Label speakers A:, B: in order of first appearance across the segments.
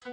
A: Hey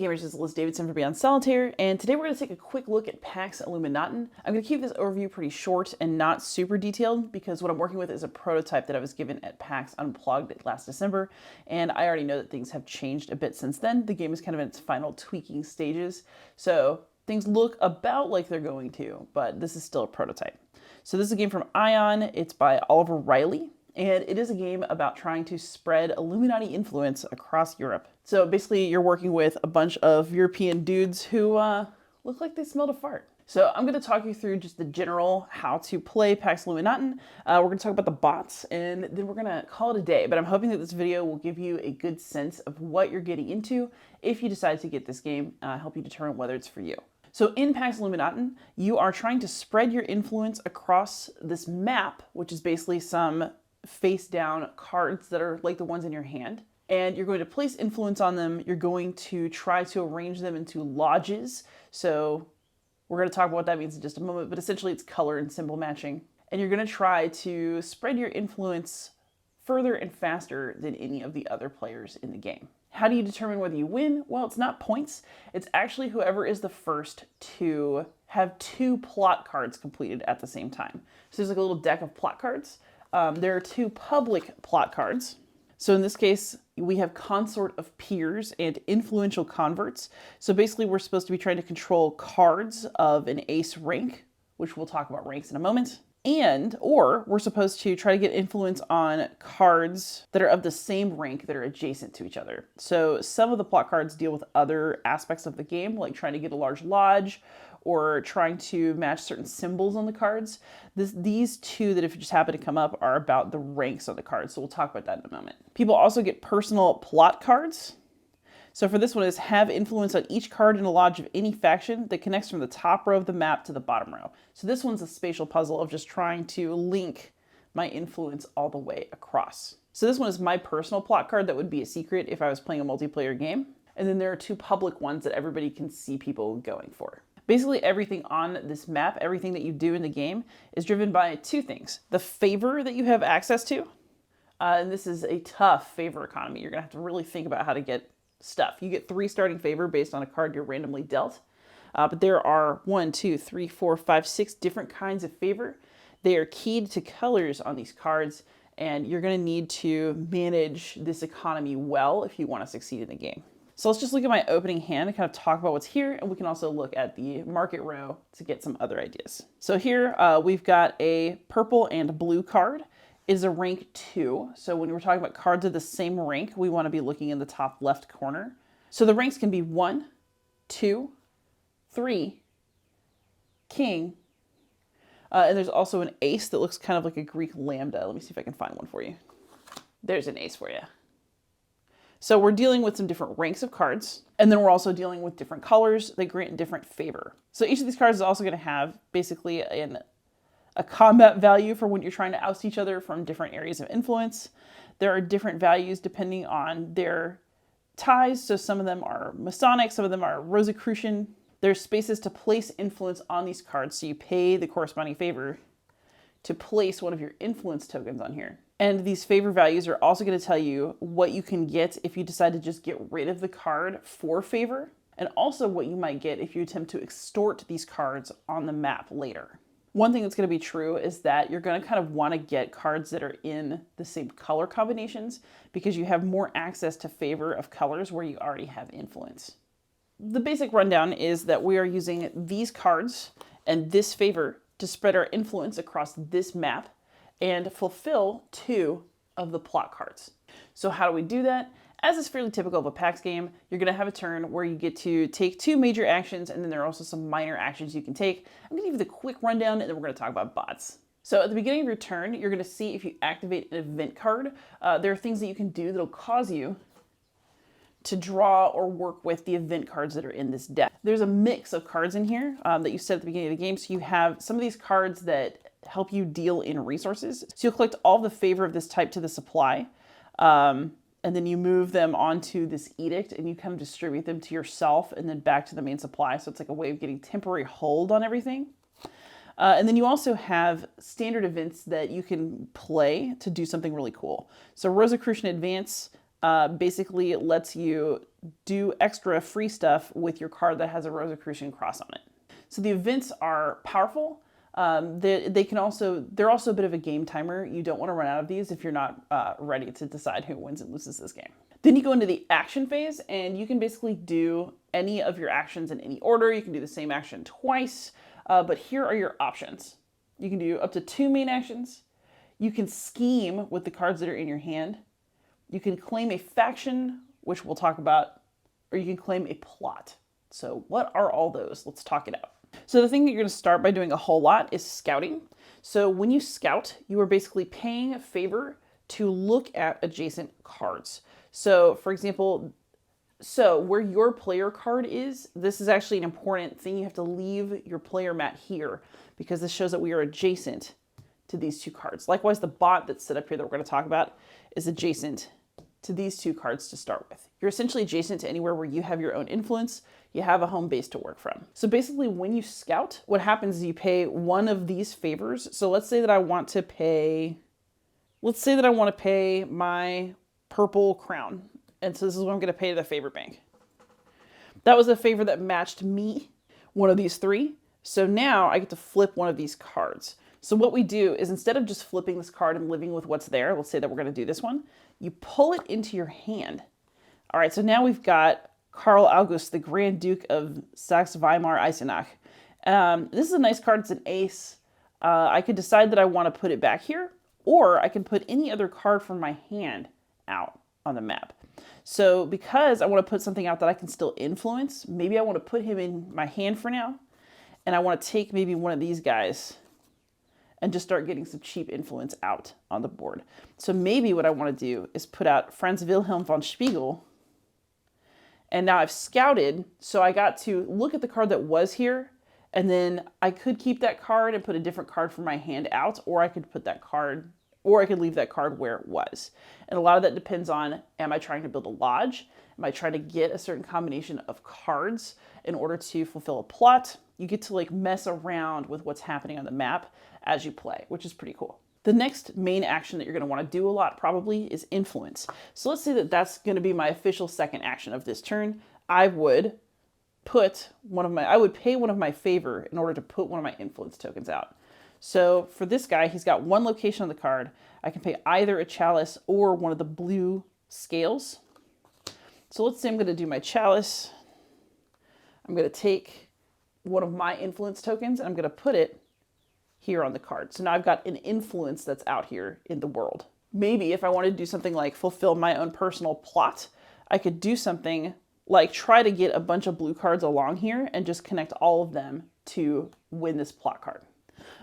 A: gamers, this is Liz Davidson for Beyond Solitaire, and today we're going to take a quick look at Pax Illuminaten. I'm going to keep this overview pretty short and not super detailed because what I'm working with is a prototype that I was given at PAX Unplugged last December, and I already know that things have changed a bit since then. The game is kind of in its final tweaking stages, so things look about like they're going to, but this is still a prototype. So this is a game from Ion. It's by Oliver Riley. And it is a game about trying to spread Illuminati influence across Europe. So basically you're working with a bunch of European dudes who look like they smelled a fart. So I'm going to talk you through just the general how to play Pax Illuminaten. We're going to talk about the bots, and then we're going to call it a day. But I'm hoping that this video will give you a good sense of what you're getting into if you decide to get this game, help you determine whether it's for you. So in Pax Illuminaten, you are trying to spread your influence across this map, which is basically some face down cards that are like the ones in your hand, and you're going to place influence on them. You're going to try to arrange them into lodges. So we're going to talk about what that means in just a moment, but essentially it's color and symbol matching. And you're going to try to spread your influence further and faster than any of the other players in the game. How do you determine whether you win? Well, it's not points. It's actually whoever is the first to have 2 plot cards completed at the same time. So there's like a little deck of plot cards. There are 2 public plot cards. So in this case, we have Consort of Peers and Influential Converts. So basically we're supposed to be trying to control cards of an ace rank, which we'll talk about ranks in a moment. Or we're supposed to try to get influence on cards that are of the same rank that are adjacent to each other. So some of the plot cards deal with other aspects of the game, like trying to get a large lodge or trying to match certain symbols on the cards. These 2 that if just happen to come up are about the ranks on the cards, so we'll talk about that in a moment. People also get personal plot cards. So for this one is have influence on each card in a lodge of any faction that connects from the top row of the map to the bottom row. So this one's a spatial puzzle of just trying to link my influence all the way across. So this one is my personal plot card that would be a secret if I was playing a multiplayer game. And then there are 2 public ones that everybody can see people going for. Basically everything on this map, everything that you do in the game is driven by 2 things. The favor that you have access to, and this is a tough favor economy. You're gonna have to really think about how to get stuff. You get 3 starting favor based on a card you're randomly dealt. But there are 1, 2, 3, 4, 5, 6 different kinds of favor. They are keyed to colors on these cards, and you're gonna need to manage this economy well if you wanna succeed in the game. So let's just look at my opening hand and kind of talk about what's here, and we can also look at the market row to get some other ideas. So here we've got a purple and blue card. It is a rank 2. So when we're talking about cards of the same rank, we want to be looking in the top left corner. So the ranks can be 1, 2, 3, king, and there's also an ace that looks kind of like a Greek lambda. Let me see if I can find one for you. There's an ace for you. So we're dealing with some different ranks of cards, and then we're also dealing with different colors that grant different favor. So each of these cards is also going to have basically a combat value for when you're trying to oust each other from different areas of influence. There are different values depending on their ties. So some of them are Masonic, some of them are Rosicrucian. There's spaces to place influence on these cards, so you pay the corresponding favor to place one of your influence tokens on here. And these favor values are also going to tell you what you can get if you decide to just get rid of the card for favor, and also what you might get if you attempt to extort these cards on the map later. One thing that's going to be true is that you're going to kind of want to get cards that are in the same color combinations because you have more access to favor of colors where you already have influence. The basic rundown is that we are using these cards and this favor to spread our influence across this map and fulfill 2 of the plot cards. So how do we do that? As is fairly typical of a PAX game, you're going to have a turn where you get to take 2 major actions, and then there are also some minor actions you can take. I'm going to give you the quick rundown, and then we're going to talk about bots. So at the beginning of your turn, you're going to see if you activate an event card. There are things that you can do that will cause you to draw or work with the event cards that are in this deck. There's a mix of cards in here that you set at the beginning of the game. So you have some of these cards that help you deal in resources. So you'll collect all the favor of this type to the supply, and then you move them onto this edict and you kind of distribute them to yourself and then back to the main supply. So it's like a way of getting temporary hold on everything. And then you also have standard events that you can play to do something really cool. So Rosicrucian Advance basically lets you do extra free stuff with your card that has a Rosicrucian cross on it. So the events are powerful. They're also a bit of a game timer. You don't want to run out of these if you're not ready to decide who wins and loses this game. Then you go into the action phase and you can basically do any of your actions in any order. You can do the same action twice, but here are your options. You can do up to 2 main actions. You can scheme with the cards that are in your hand. You can claim a faction, which we'll talk about, or you can claim a plot. So what are all those? Let's talk it out. So the thing that you're going to start by doing a whole lot is scouting. So when you scout, you are basically paying a favor to look at adjacent cards. So for example, where your player card is, this is actually an important thing. You have to leave your player mat here because this shows that we are adjacent to these 2 cards. Likewise, the bot that's set up here that we're going to talk about is adjacent to these 2 cards to start with. You're essentially adjacent to anywhere where you have your own influence. You have a home base to work from. So basically when you scout, what happens is you pay one of these favors. So let's say that I want to pay my purple crown. And so this is what I'm going to pay to the favor bank. That was a favor that matched me, one of these 3. So now I get to flip one of these cards. So what we do is instead of just flipping this card and living with what's there, let's say that we're going to do this one, you pull it into your hand. All right, so now we've got Karl August, the Grand Duke of Saxe-Weimar-Eisenach. This is a nice card. It's an ace. I could decide that I want to put it back here, or I can put any other card from my hand out on the map. So because I want to put something out that I can still influence, maybe I want to put him in my hand for now, and I want to take maybe one of these guys and just start getting some cheap influence out on the board. So maybe what I want to do is put out Franz Wilhelm von Spiegel. And now I've scouted, so I got to look at the card that was here, and then I could keep that card and put a different card from my hand out, or I could put that card, or I could leave that card where it was. And a lot of that depends on, am I trying to build a lodge? Am I trying to get a certain combination of cards in order to fulfill a plot? You get to like mess around with what's happening on the map as you play, which is pretty cool. The next main action that you're going to want to do a lot probably is influence. So let's say that that's going to be my official second action of this turn. I would pay one of my favor in order to put one of my influence tokens out. So for this guy, he's got 1 location on the card. I can pay either a chalice or one of the blue scales. So let's say I'm going to do my chalice. I'm going to take one of my influence tokens and I'm going to put it here on the card. So now I've got an influence that's out here in the world. Maybe if I wanted to do something like fulfill my own personal plot, I could do something like try to get a bunch of blue cards along here and just connect all of them to win this plot card.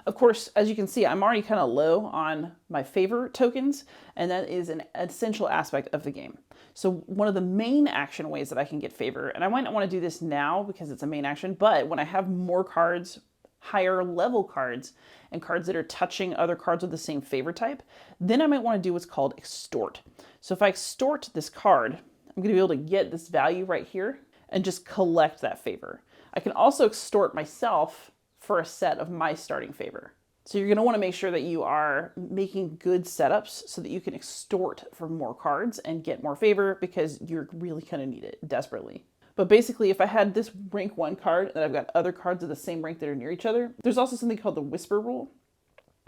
A: Of course, as you can see, I'm already kind of low on my favor tokens, and that is an essential aspect of the game. So one of the main action ways that I can get favor, and I might not want to do this now because it's a main action, but when I have more cards, higher level cards, and cards that are touching other cards with the same favor type, then I might want to do what's called extort. So if I extort this card, I'm going to be able to get this value right here and just collect that favor. I can also extort myself for a set of my starting favor. So you're going to want to make sure that you are making good setups so that you can extort for more cards and get more favor because you're really going to need it desperately. But basically, if I had this rank 1 card and I've got other cards of the same rank that are near each other, there's also something called the Whisper Rule,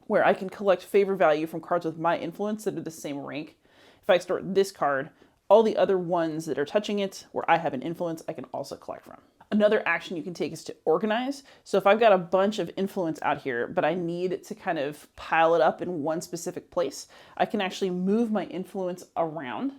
A: where I can collect favor value from cards with my influence that are the same rank. If I extort this card, all the other ones that are touching it, where I have an influence, I can also collect from. Another action you can take is to organize. So if I've got a bunch of influence out here, but I need to kind of pile it up in one specific place, I can actually move my influence around.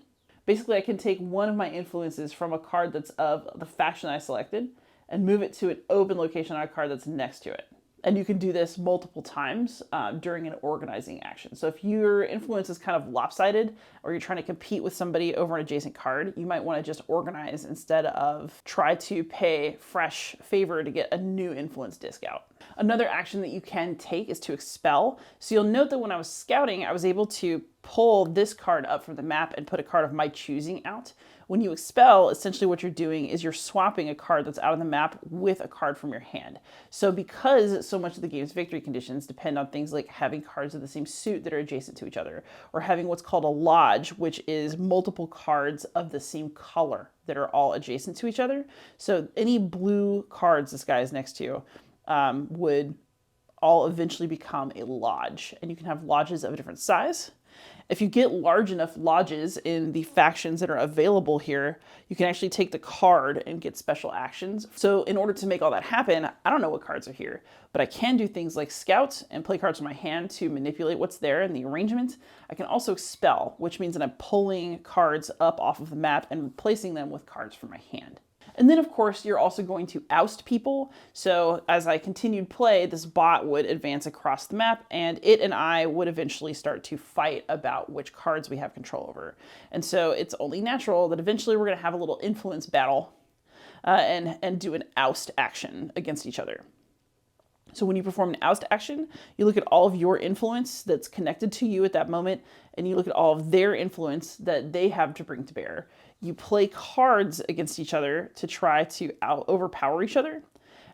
A: Basically, I can take one of my influences from a card that's of the faction I selected and move it to an open location on a card that's next to it. And you can do this multiple times during an organizing action. So if your influence is kind of lopsided or you're trying to compete with somebody over an adjacent card, you might want to just organize instead of try to pay fresh favor to get a new influence disc out. Another action that you can take is to expel. So you'll note that when I was scouting, I was able to pull this card up from the map and put a card of my choosing out. When you expel, essentially what you're doing is you're swapping a card that's out of the map with a card from your hand. So because so much of the game's victory conditions depend on things like having cards of the same suit that are adjacent to each other, or having what's called a lodge, which is multiple cards of the same color that are all adjacent to each other. So any blue cards this guy is next to would all eventually become a lodge, and you can have lodges of a different size. If you get large enough lodges in the factions that are available here, you can actually take the card and get special actions. So in order to make all that happen, I don't know what cards are here, but I can do things like scout and play cards from my hand to manipulate what's there in the arrangement. I can also expel, which means that I'm pulling cards up off of the map and replacing them with cards from my hand. And then, of course, you're also going to oust people. So as I continued play, this bot would advance across the map, and it and I would eventually start to fight about which cards we have control over. And so it's only natural that eventually we're going to have a little influence battle and do an oust action against each other. So when you perform an oust action, you look at all of your influence that's connected to you at that moment, and you look at all of their influence that they have to bring to bear. You play cards against each other to try to overpower each other.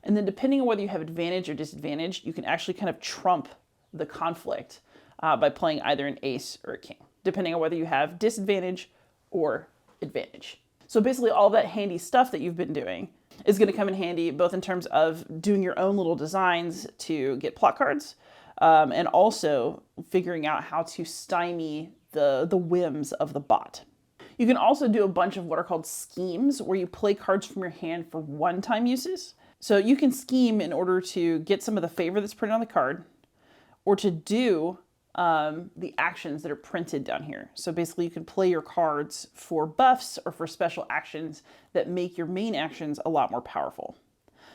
A: And then depending on whether you have advantage or disadvantage, you can actually kind of trump the conflict by playing either an ace or a king, depending on whether you have disadvantage or advantage. So basically all that handy stuff that you've been doing is going to come in handy both in terms of doing your own little designs to get plot cards, and also figuring out how to stymie the whims of the bot. You can also do a bunch of what are called schemes, where you play cards from your hand for one-time uses. So you can scheme in order to get some of the favor that's printed on the card, or to do the actions that are printed down here. So basically you can play your cards for buffs or for special actions that make your main actions a lot more powerful.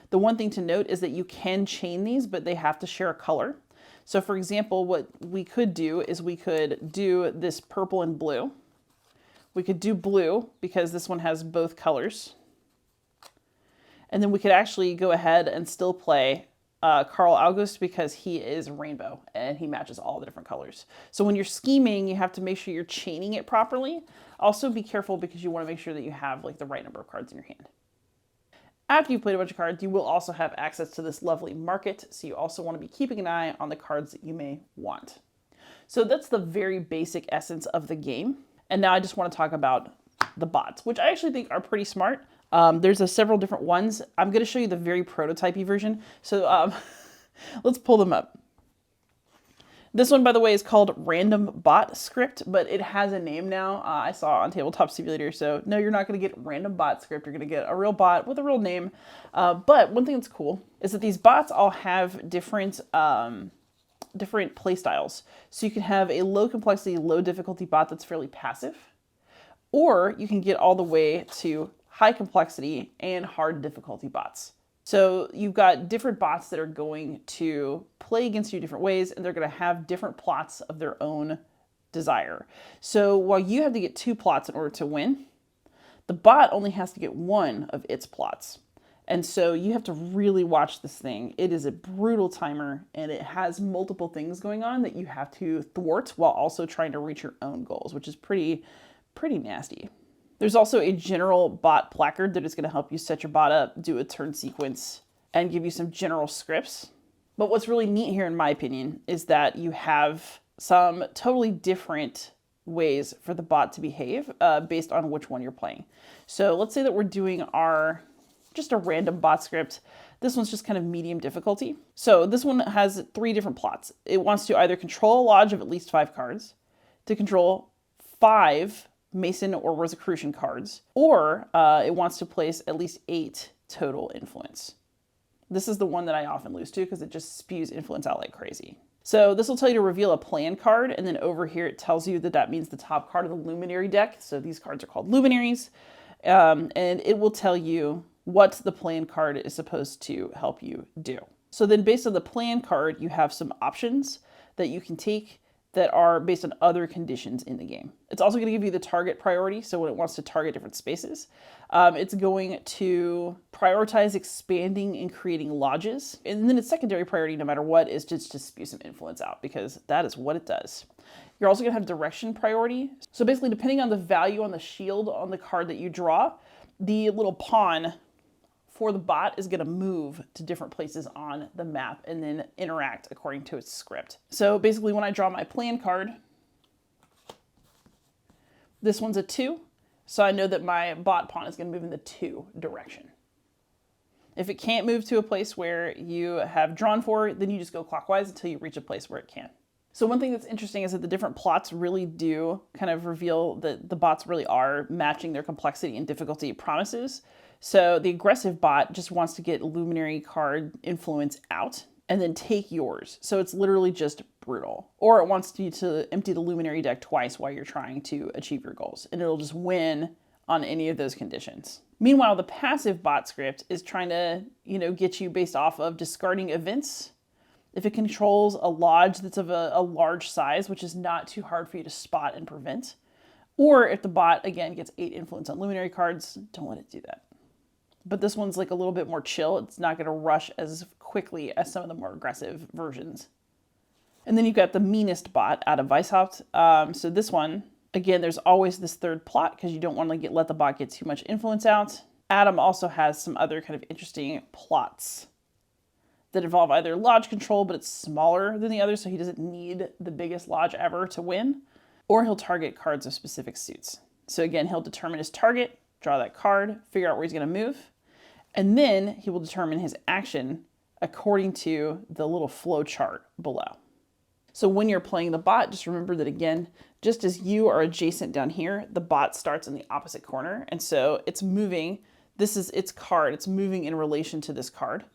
A: The one thing to note is that you can chain these, but they have to share a color. So for example, what we could do is we could do this purple and blue. We could do blue because this one has both colors. And then we could actually go ahead and still play Carl August because he is rainbow and he matches all the different colors. So when you're scheming, you have to make sure you're chaining it properly. Also be careful because you want to make sure that you have like the right number of cards in your hand. After you've played a bunch of cards, you will also have access to this lovely market. So you also want to be keeping an eye on the cards that you may want. So that's the very basic essence of the game. And now I just want to talk about the bots, which I actually think are pretty smart. There's several different ones. I'm going to show you the very prototypey version. So let's pull them up. This one, by the way, is called Random Bot Script, but it has a name now. I saw on Tabletop Simulator. So no, you're not going to get Random Bot Script. You're going to get a real bot with a real name. But one thing that's cool is that these bots all have different play styles. So you can have a low complexity, low difficulty bot that's fairly passive, or you can get all the way to high complexity and hard difficulty bots. So you've got different bots that are going to play against you different ways, and they're going to have different plots of their own desire. So while you have to get 2 plots in order to win, the bot only has to get 1 of its plots. And so you have to really watch this thing. It is a brutal timer, and it has multiple things going on that you have to thwart while also trying to reach your own goals, which is pretty nasty. There's also a general bot placard that is going to help you set your bot up, do a turn sequence, and give you some general scripts. But what's really neat here, in my opinion, is that you have some totally different ways for the bot to behave based on which one you're playing. So let's say that we're doing just a random bot script. This one's just kind of medium difficulty. So this one has 3 different plots. It wants to either control a lodge of at least 5 cards, to control 5 Mason or Rosicrucian cards, or it wants to place at least 8 total influence. This is the one that I often lose to because it just spews influence out like crazy. So this will tell you to reveal a plan card, and then over here it tells you that that means the top card of the Luminary deck. So these cards are called Luminaries, and it will tell you what the plan card is supposed to help you do. So then based on the plan card, you have some options that you can take that are based on other conditions in the game. It's also going to give you the target priority, so when it wants to target different spaces. It's going to prioritize expanding and creating lodges. And then its secondary priority, no matter what, is just to spew some influence out, because that is what it does. You're also going to have direction priority. So basically, depending on the value on the shield on the card that you draw, the little pawn for the bot is going to move to different places on the map and then interact according to its script. So basically, when I draw my plan card, this one's a 2, so I know that my bot pawn is going to move in the 2 direction. If it can't move to a place where you have drawn for, then you just go clockwise until you reach a place where it can. So one thing that's interesting is that the different plots really do kind of reveal that the bots really are matching their complexity and difficulty promises. So the aggressive bot just wants to get luminary card influence out and then take yours. So it's literally just brutal. Or it wants you to empty the luminary deck twice while you're trying to achieve your goals, and it'll just win on any of those conditions. Meanwhile, the passive bot script is trying to, get you based off of discarding events. If it controls a lodge that's of a large size, which is not too hard for you to spot and prevent, or if the bot, again, gets 8 influence on luminary cards, don't let it do that. But this one's like a little bit more chill. It's not going to rush as quickly as some of the more aggressive versions. And then you've got the meanest bot out of Weishaupt. So this one, again, there's always this third plot because you don't want to let the bot get too much influence out. Adam also has some other kind of interesting plots that involve either lodge control, but it's smaller than the others, so he doesn't need the biggest lodge ever to win, or he'll target cards of specific suits. So again, he'll determine his target, draw that card, figure out where he's going to move, and then he will determine his action according to the little flow chart below. So when you're playing the bot, just remember that, again, just as you are adjacent down here, the bot starts in the opposite corner, and so it's moving. This is its card. It's moving in relation to this card.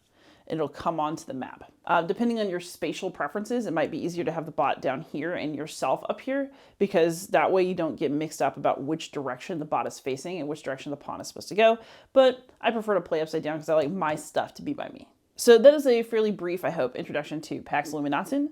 A: It'll come onto the map. Depending on your spatial preferences, it might be easier to have the bot down here and yourself up here, because that way you don't get mixed up about which direction the bot is facing and which direction the pawn is supposed to go. But I prefer to play upside down because I like my stuff to be by me. So that is a fairly brief, I hope, introduction to Pax Illuminaten.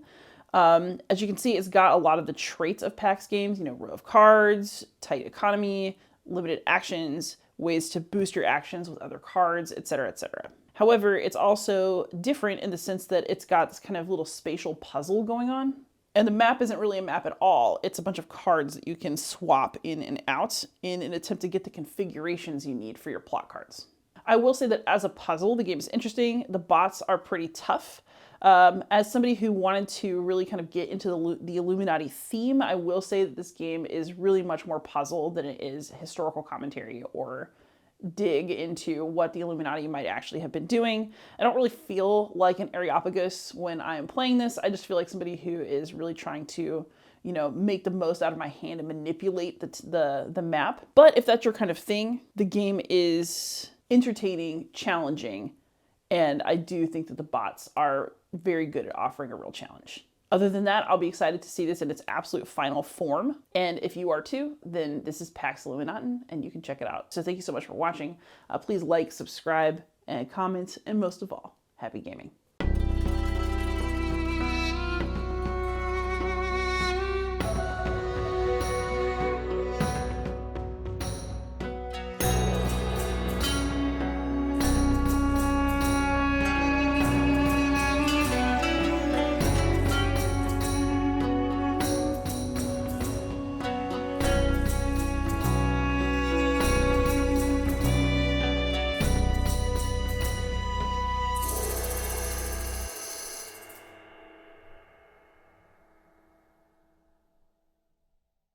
A: As you can see, it's got a lot of the traits of Pax games, row of cards, tight economy, limited actions, ways to boost your actions with other cards, etc., etc. However, it's also different in the sense that it's got this kind of little spatial puzzle going on. And the map isn't really a map at all. It's a bunch of cards that you can swap in and out in an attempt to get the configurations you need for your plot cards. I will say that as a puzzle, the game is interesting. The bots are pretty tough. As somebody who wanted to really kind of get into the Illuminati theme, I will say that this game is really much more puzzle than it is historical commentary or dig into what the Illuminati might actually have been doing. I don't really feel like an Areopagus when I am playing this. I just feel like somebody who is really trying to, make the most out of my hand and manipulate the map. But if that's your kind of thing, the game is entertaining, challenging, and I do think that the bots are very good at offering a real challenge. Other than that, I'll be excited to see this in its absolute final form. And if you are too, then this is Pax Illuminaten, and you can check it out. So thank you so much for watching. Please like, subscribe, and comment, and most of all, happy gaming.